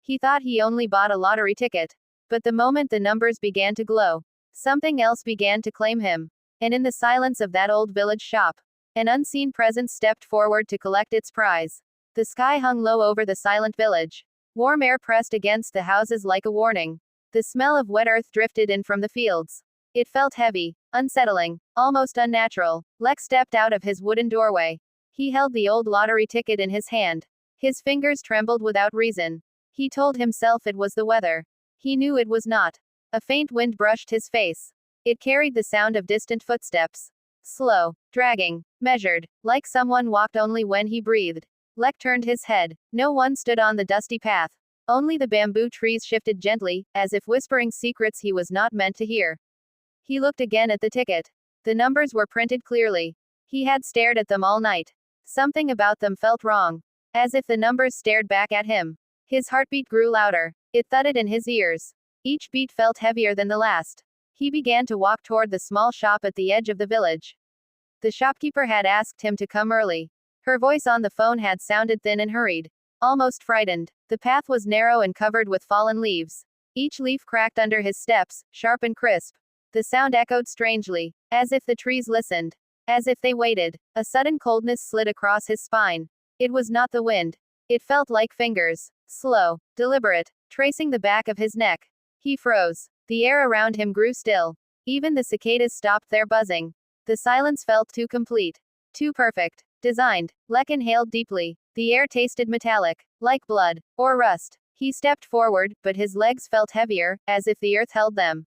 He thought he only bought a lottery ticket. But the moment the numbers began to glow, something else began to claim him. And in the silence of that old village shop, an unseen presence stepped forward to collect its prize. The sky hung low over the silent village. Warm air pressed against the houses like a warning. The smell of wet earth drifted in from the fields. It felt heavy, unsettling, almost unnatural. Lex stepped out of his wooden doorway. He held the old lottery ticket in his hand. His fingers trembled without reason. He told himself it was the weather. He knew it was not. A faint wind brushed his face. It carried the sound of distant footsteps. Slow, dragging, measured, like someone walked only when he breathed. Lek turned his head. No one stood on the dusty path. Only the bamboo trees shifted gently, as if whispering secrets he was not meant to hear. He looked again at the ticket. The numbers were printed clearly. He had stared at them all night. Something about them felt wrong. As if the numbers stared back at him. His heartbeat grew louder. It thudded in his ears. Each beat felt heavier than the last. He began to walk toward the small shop at the edge of the village. The shopkeeper had asked him to come early. Her voice on the phone had sounded thin and hurried. Almost frightened. The path was narrow and covered with fallen leaves. Each leaf cracked under his steps, sharp and crisp. The sound echoed strangely, as if the trees listened. As if they waited. A sudden coldness slid across his spine. It was not the wind. It felt like fingers. Slow, deliberate, tracing the back of his neck. He froze. The air around him grew still. Even the cicadas stopped their buzzing. The silence felt too complete. Too perfect. Designed. Lek inhaled deeply. The air tasted metallic, like blood, or rust. He stepped forward, but his legs felt heavier, as if the earth held them.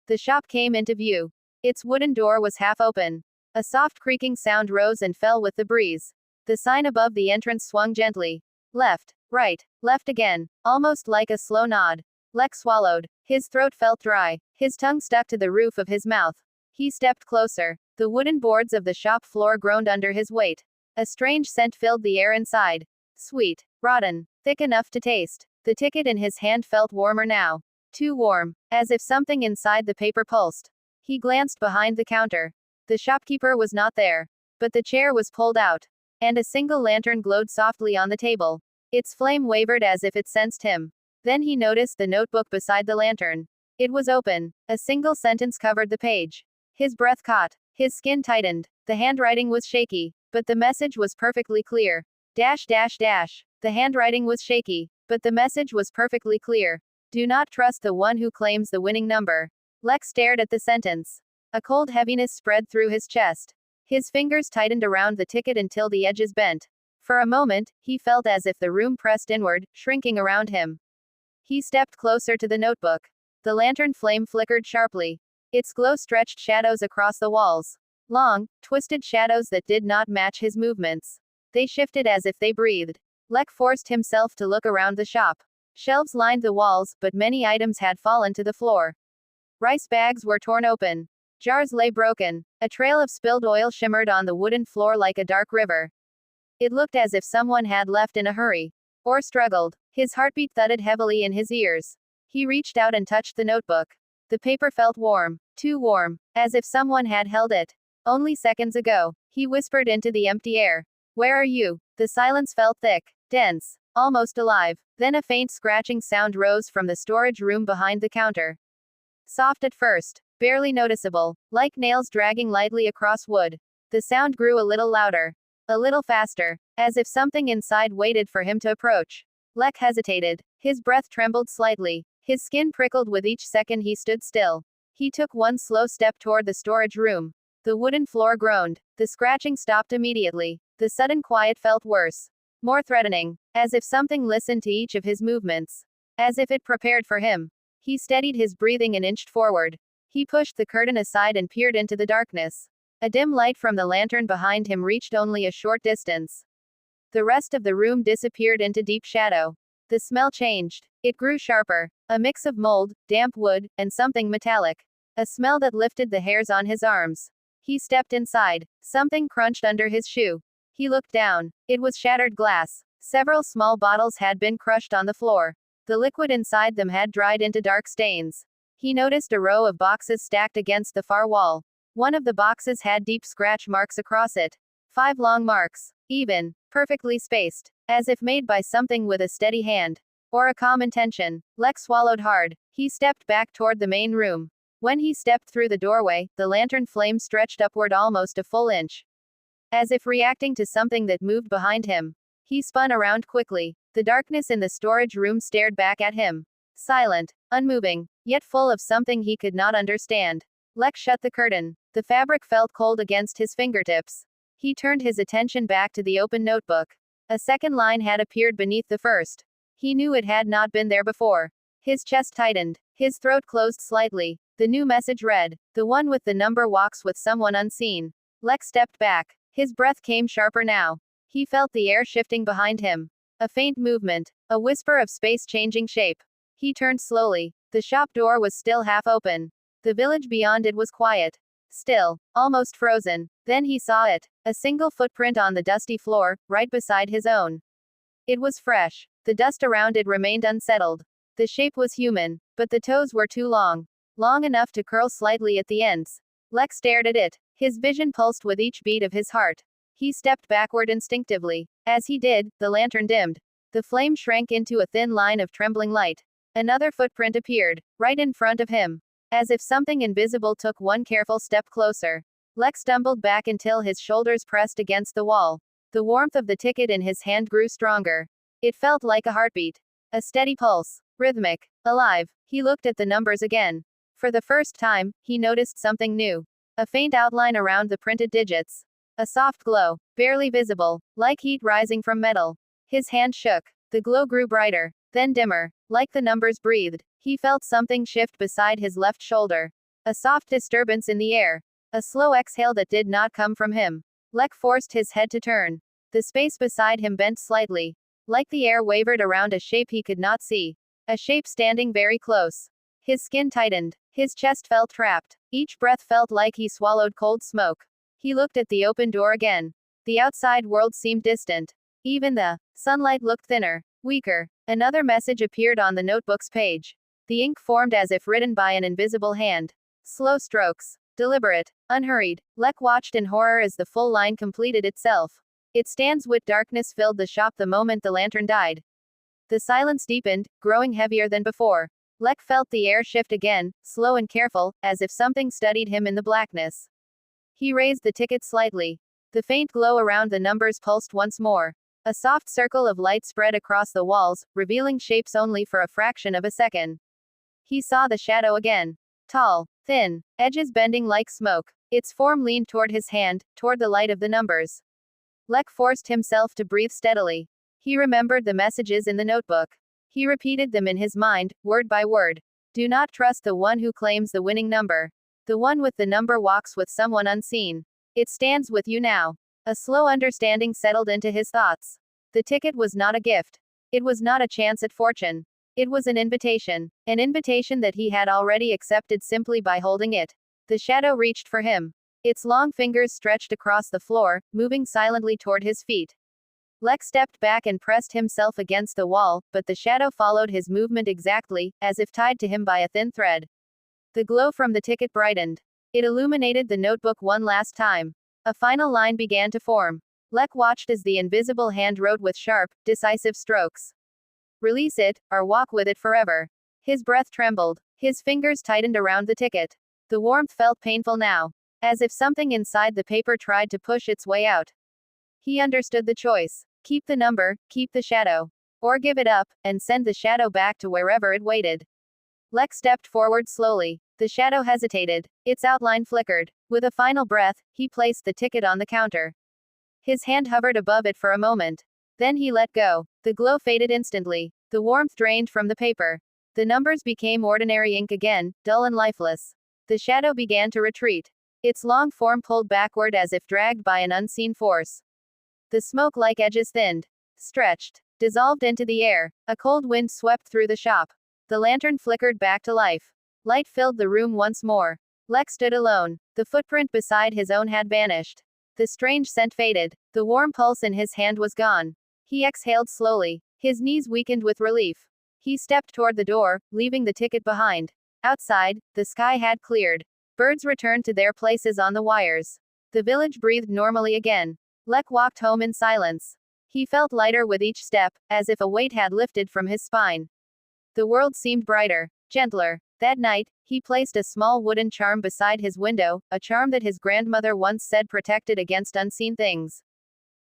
The shop came into view. Its wooden door was half open. A soft creaking sound rose and fell with the breeze. The sign above the entrance swung gently. Left, right, left again, almost like a slow nod. Lek swallowed. His throat felt dry. His tongue stuck to the roof of his mouth. He stepped closer. The wooden boards of the shop floor groaned under his weight. A strange scent filled the air inside. Sweet, rotten, thick enough to taste. The ticket in his hand felt warmer now. Too warm, as if something inside the paper pulsed. He glanced behind the counter. The shopkeeper was not there. But the chair was pulled out. And a single lantern glowed softly on the table. Its flame wavered as if it sensed him. Then he noticed the notebook beside the lantern. It was open. A single sentence covered the page. His breath caught. His skin tightened. The handwriting was shaky. But the message was perfectly clear. Dash dash dash. The handwriting was shaky. But the message was perfectly clear. Do not trust the one who claims the winning number. Lex stared at the sentence. A cold heaviness spread through his chest. His fingers tightened around the ticket until the edges bent. For a moment, he felt as if the room pressed inward, shrinking around him. He stepped closer to the notebook. The lantern flame flickered sharply. Its glow stretched shadows across the walls. Long, twisted shadows that did not match his movements. They shifted as if they breathed. Lek forced himself to look around the shop. Shelves lined the walls, but many items had fallen to the floor. Rice bags were torn open. Jars lay broken. A trail of spilled oil shimmered on the wooden floor like a dark river. It looked as if someone had left in a hurry. Or struggled. His heartbeat thudded heavily in his ears. He reached out and touched the notebook. The paper felt warm. Too warm. As if someone had held it. Only seconds ago. He whispered into the empty air. Where are you? The silence felt thick. Dense. Almost alive. Then a faint scratching sound rose from the storage room behind the counter. Soft at first. Barely noticeable. Like nails dragging lightly across wood. The sound grew a little louder. A little faster. As if something inside waited for him to approach. Lek hesitated. His breath trembled slightly. His skin prickled with each second he stood still. He took one slow step toward the storage room. The wooden floor groaned. The scratching stopped immediately. The sudden quiet felt worse. More threatening. As if something listened to each of his movements. As if it prepared for him. He steadied his breathing and inched forward. He pushed the curtain aside and peered into the darkness. A dim light from the lantern behind him reached only a short distance. The rest of the room disappeared into deep shadow. The smell changed. It grew sharper. A mix of mold, damp wood, and something metallic. A smell that lifted the hairs on his arms. He stepped inside. Something crunched under his shoe. He looked down. It was shattered glass. Several small bottles had been crushed on the floor. The liquid inside them had dried into dark stains. He noticed a row of boxes stacked against the far wall. One of the boxes had deep scratch marks across it. 5 long marks. Even. Perfectly spaced. As if made by something with a steady hand. Or a calm intention? Lex swallowed hard. He stepped back toward the main room. When he stepped through the doorway, the lantern flame stretched upward almost a full inch. As if reacting to something that moved behind him. He spun around quickly. The darkness in the storage room stared back at him. Silent, unmoving, yet full of something he could not understand. Lex shut the curtain. The fabric felt cold against his fingertips. He turned his attention back to the open notebook. A second line had appeared beneath the first. He knew it had not been there before. His chest tightened. His throat closed slightly. The new message read, "The one with the number walks with someone unseen." Lex stepped back. His breath came sharper now. He felt the air shifting behind him. A faint movement. A whisper of space changing shape. He turned slowly. The shop door was still half open. The village beyond it was quiet. Still. Almost frozen. Then he saw it. A single footprint on the dusty floor, right beside his own. It was fresh. The dust around it remained unsettled. The shape was human, but the toes were too long. Long enough to curl slightly at the ends. Lex stared at it. His vision pulsed with each beat of his heart. He stepped backward instinctively. As he did, the lantern dimmed. The flame shrank into a thin line of trembling light. Another footprint appeared, right in front of him. As if something invisible took one careful step closer. Lex stumbled back until his shoulders pressed against the wall. The warmth of the ticket in his hand grew stronger. It felt like a heartbeat. A steady pulse. Rhythmic. Alive. He looked at the numbers again. For the first time, he noticed something new. A faint outline around the printed digits. A soft glow. Barely visible. Like heat rising from metal. His hand shook. The glow grew brighter. Then dimmer. Like the numbers breathed. He felt something shift beside his left shoulder. A soft disturbance in the air. A slow exhale that did not come from him. Lex forced his head to turn. The space beside him bent slightly. Like the air wavered around a shape he could not see. A shape standing very close. His skin tightened. His chest felt trapped. Each breath felt like he swallowed cold smoke. He looked at the open door again. The outside world seemed distant. Even the sunlight looked thinner, weaker. Another message appeared on the notebook's page. The ink formed as if written by an invisible hand. Slow strokes. Deliberate. Unhurried. Lex watched in horror as the full line completed itself. It stands with darkness filled the shop the moment the lantern died. The silence deepened, growing heavier than before. Lex felt the air shift again, slow and careful, as if something studied him in the blackness. He raised the ticket slightly. The faint glow around the numbers pulsed once more. A soft circle of light spread across the walls, revealing shapes only for a fraction of a second. He saw the shadow again. Tall, thin, edges bending like smoke. Its form leaned toward his hand, toward the light of the numbers. Lex forced himself to breathe steadily. He remembered the messages in the notebook. He repeated them in his mind, word by word. Do not trust the one who claims the winning number. The one with the number walks with someone unseen. It stands with you now. A slow understanding settled into his thoughts. The ticket was not a gift. It was not a chance at fortune. It was an invitation. An invitation that he had already accepted simply by holding it. The shadow reached for him. Its long fingers stretched across the floor, moving silently toward his feet. Lex stepped back and pressed himself against the wall, but the shadow followed his movement exactly, as if tied to him by a thin thread. The glow from the ticket brightened. It illuminated the notebook one last time. A final line began to form. Lex watched as the invisible hand wrote with sharp, decisive strokes. Release it, or walk with it forever. His breath trembled. His fingers tightened around the ticket. The warmth felt painful now. As if something inside the paper tried to push its way out. He understood the choice. Keep the number, keep the shadow. Or give it up, and send the shadow back to wherever it waited. Lex stepped forward slowly. The shadow hesitated. Its outline flickered. With a final breath, he placed the ticket on the counter. His hand hovered above it for a moment. Then he let go. The glow faded instantly. The warmth drained from the paper. The numbers became ordinary ink again, dull and lifeless. The shadow began to retreat. Its long form pulled backward as if dragged by an unseen force. The smoke-like edges thinned, stretched, dissolved into the air. A cold wind swept through the shop. The lantern flickered back to life. Light filled the room once more. Lex stood alone. The footprint beside his own had vanished. The strange scent faded. The warm pulse in his hand was gone. He exhaled slowly. His knees weakened with relief. He stepped toward the door, leaving the ticket behind. Outside, the sky had cleared. Birds returned to their places on the wires. The village breathed normally again. Lex walked home in silence. He felt lighter with each step, as if a weight had lifted from his spine. The world seemed brighter, gentler. That night, he placed a small wooden charm beside his window, a charm that his grandmother once said protected against unseen things.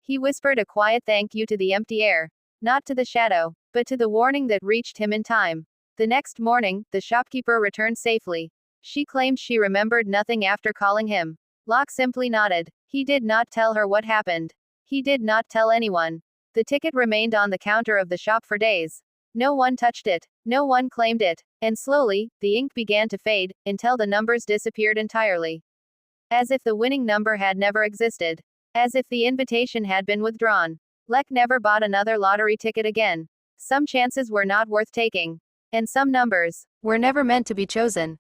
He whispered a quiet thank you to the empty air. Not to the shadow, but to the warning that reached him in time. The next morning, the shopkeeper returned safely. She claimed she remembered nothing after calling him. Locke simply nodded. He did not tell her what happened. He did not tell anyone. The ticket remained on the counter of the shop for days. No one touched it. No one claimed it. And slowly, the ink began to fade, until the numbers disappeared entirely. As if the winning number had never existed. As if the invitation had been withdrawn. Lek never bought another lottery ticket again. Some chances were not worth taking. And some numbers were never meant to be chosen.